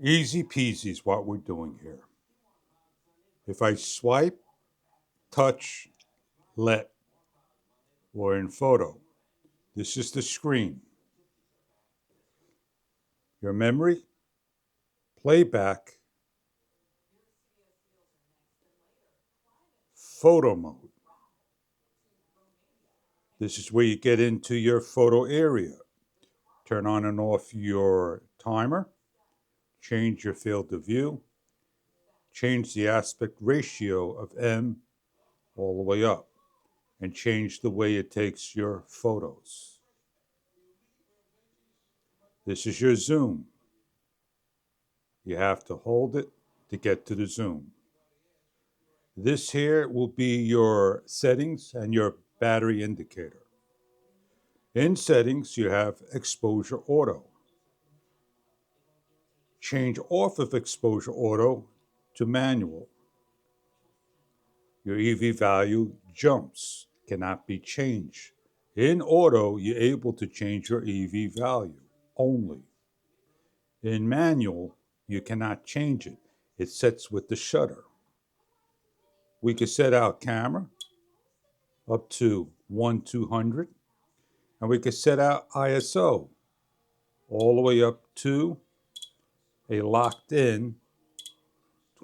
Easy peasy is what we're doing here. If I swipe, touch, let, or in photo, this is the screen. Your memory, playback, photo mode. This is where you get into your photo area. Turn on and off your timer, change your field of view, change the aspect ratio of M all the way up, and change the way it takes your photos. This is your zoom. You have to hold it to get to the zoom. This here will be your settings and your battery indicator. In settings, you have exposure auto. Change off of exposure auto to manual. Your EV value jumps, cannot be changed. In auto, you're able to change your EV value only. In manual, you cannot change it. It sets with the shutter. We can set our camera up to 1/200, and we can set our ISO all the way up to a locked in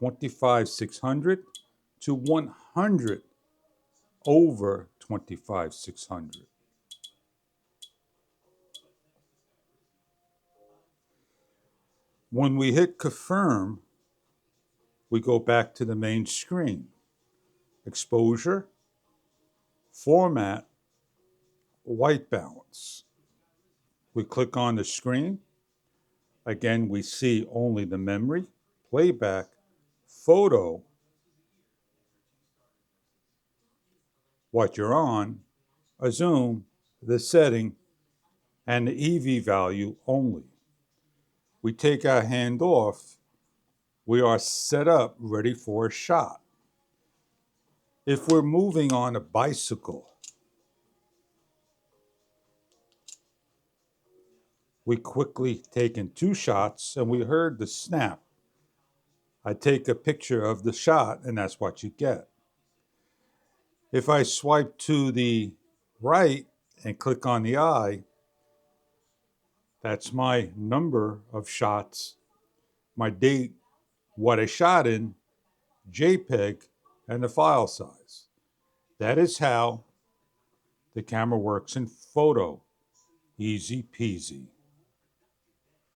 25/600 to 100 over 25/600. When we hit confirm, we go back to the main screen. Exposure, format, white balance. We click on the screen. Again, we see only the memory, playback, photo, what you're on, a zoom, the setting, and the EV value only. We take our hand off, we are set up ready for a shot. If we're moving on a bicycle, we quickly taken 2 shots and we heard the snap. I take a picture of the shot and that's what you get. If I swipe to the right and click on the eye, that's my number of shots, my date, what I shot in, JPEG, and the file size. That is how the camera works in photo. Easy peasy.